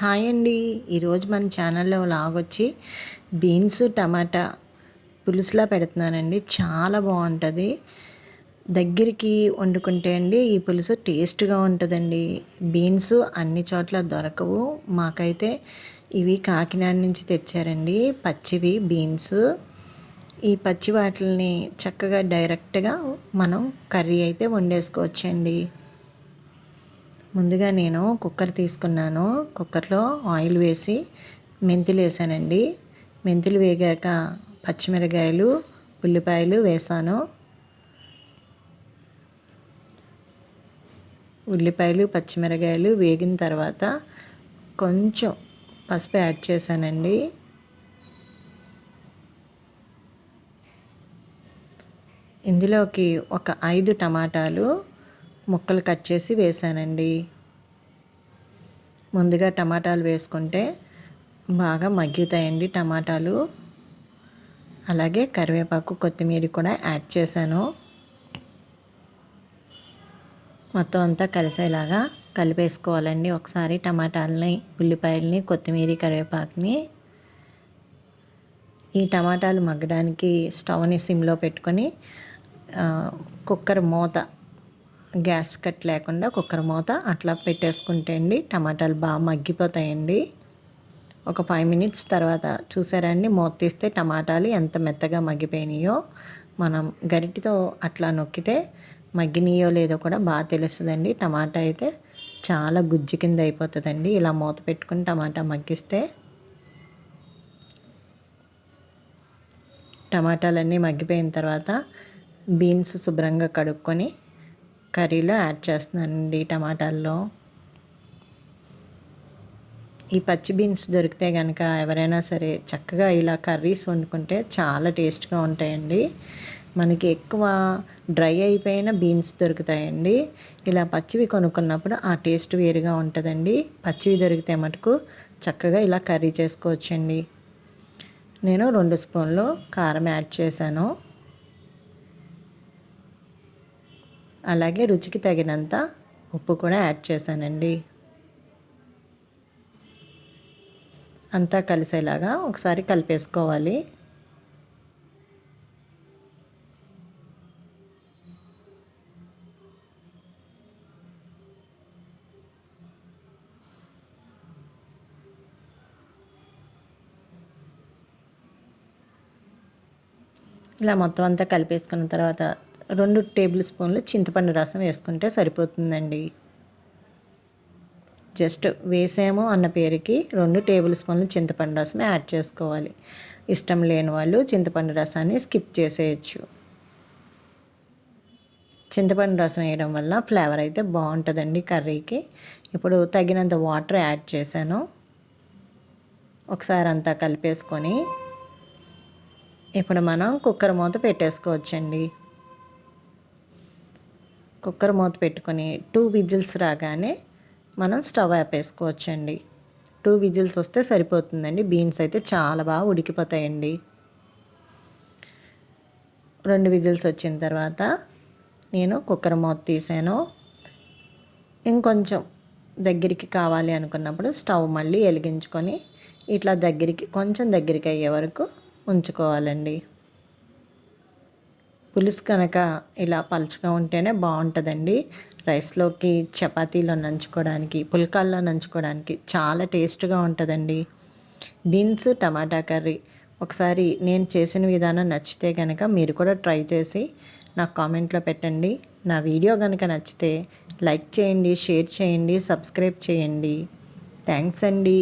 Hi అండి. ఈరోజు మన ఛానల్లో లాగొచ్చి బీన్స్ టమాటా పులుసులా పెడుతున్నానండి. చాలా బాగుంటుంది. దగ్గరికి వండుకుంటే అండి ఈ పులుసు టేస్ట్గా ఉంటుందండి. బీన్స్ అన్ని చోట్ల దొరకవు. మాకైతే ఇవి కాకినాడ నుంచి తెచ్చారండి, పచ్చివి బీన్స్. ఈ పచ్చి వాటిని చక్కగా డైరెక్ట్గా మనం కర్రీ అయితే వండేసుకోవచ్చండి. ముందుగా నేను కుక్కర్ తీసుకున్నాను. కుక్కర్లో ఆయిల్ వేసి మెంతులు వేసానండి. మెంతులు వేగాక పచ్చిమిరకాయలు, ఉల్లిపాయలు వేసాను. ఉల్లిపాయలు పచ్చిమిరకాయలు వేగిన తర్వాత కొంచెం పసుపు యాడ్ చేశానండి. ఇందులోకి ఒక 5 టమాటాలు ముక్కలు కట్ చేసి వేసానండి. ముందుగా టమాటాలు వేసుకుంటే బాగా మగ్గుతాయండి టమాటాలు. అలాగే కరివేపాకు, కొత్తిమీర కూడా యాడ్ చేశాను. మొత్తం అంతా కలిసేలాగా కలిపేసుకోవాలండి ఒకసారి టమాటాలని, ఉల్లిపాయలని, కొత్తిమీర, కరివేపాకుని. ఈ టమాటాలు మగ్గడానికి స్టవ్ని సిమ్లో పెట్టుకొని కుక్కర్ మూత, గ్యాస్ కట్ లేకుండా కుక్కర్ మూత అట్లా పెట్టేసుకుంటే అండి టమాటాలు బాగా మగ్గిపోతాయండి. ఒక 5 మినిట్స్ తర్వాత చూసారా అండి, మూత తీస్తే టమాటాలు ఎంత మెత్తగా మగ్గిపోయినాయో. మనం గరిటితో అట్లా నొక్కితే మగ్గినాయో లేదో కూడా బాగా తెలుస్తుందండి. టమాటా అయితే చాలా గుజ్జు కింద అయిపోతుందండి ఇలా మూత పెట్టుకుని టమాటా మగ్గిస్తే. టమాటాలన్నీ మగ్గిపోయిన తర్వాత బీన్స్ శుభ్రంగా కడుక్కొని కర్రీలో యాడ్ చేస్తున్నానండి టమాటాల్లో. ఈ పచ్చి బీన్స్ దొరికితే కనుక ఎవరైనా సరే చక్కగా ఇలా కర్రీస్ వండుకుంటే చాలా టేస్ట్గా ఉంటాయండి. మనకి ఎక్కువ డ్రై అయిపోయిన బీన్స్ దొరుకుతాయండి. ఇలా పచ్చివి కొనుక్కున్నప్పుడు ఆ టేస్ట్ వేరుగా ఉంటుందండి. పచ్చివి దొరికితే మటుకు చక్కగా ఇలా కర్రీ చేసుకోవచ్చండి. నేను 2 స్పూన్లు కారం యాడ్ చేశాను. అలాగే రుచికి తగినంత ఉప్పు కూడా యాడ్ చేశానండి. అంతా కలిసేలాగా ఒకసారి కలిపేసుకోవాలి. ఇలా మొత్తం అంతా కలిపేసుకున్న తర్వాత 2 టేబుల్ స్పూన్లు చింతపండు రసం వేసుకుంటే సరిపోతుందండి. జస్ట్ వేసాము అన్న పేరుకి 2 టేబుల్ స్పూన్లు చింతపండు రసం యాడ్ చేసుకోవాలి. ఇష్టం లేని వాళ్ళు చింతపండు రసాన్ని స్కిప్ చేసేయచ్చు. చింతపండు రసం వేయడం వల్ల ఫ్లేవర్ అయితే బాగుంటుందండి కర్రీకి. ఇప్పుడు తగినంత వాటర్ యాడ్ చేశాను. ఒకసారి అంతా కలిపేసుకొని ఇప్పుడు మనం కుక్కర్ మూత పెట్టేసుకోవచ్చండి. కుక్కర్ మూత పెట్టుకొని 2 విజిల్స్ రాగానే మనం స్టవ్ ఆపేసుకోవచ్చండి. 2 విజిల్స్ వస్తే సరిపోతుందండి. బీన్స్ అయితే చాలా బాగా ఉడికిపోతాయండి. 2 విజిల్స్ వచ్చిన తర్వాత నేను కుక్కర్ మూత తీసాను. ఇంకొంచెం దగ్గరికి కావాలి అనుకున్నప్పుడు స్టవ్ మళ్ళీ వెలిగించుకొని ఇట్లా కొంచెం దగ్గరికి అయ్యే వరకు ఉంచుకోవాలండి. పులుసు కనుక ఇలా పలుచగా ఉంటేనే బాగుంటుందండి. రైస్లోకి, చపాతీలో నంచుకోవడానికి, పుల్కాల్లో నంచుకోవడానికి చాలా టేస్ట్గా ఉంటుందండి బీన్స్ టమాటా కర్రీ. ఒకసారి నేను చేసిన విధానం నచ్చితే కనుక మీరు కూడా ట్రై చేసి నాకు కామెంట్లో పెట్టండి. నా వీడియో కనుక నచ్చితే లైక్ చేయండి, షేర్ చేయండి, సబ్స్క్రైబ్ చేయండి. థ్యాంక్స్ అండి.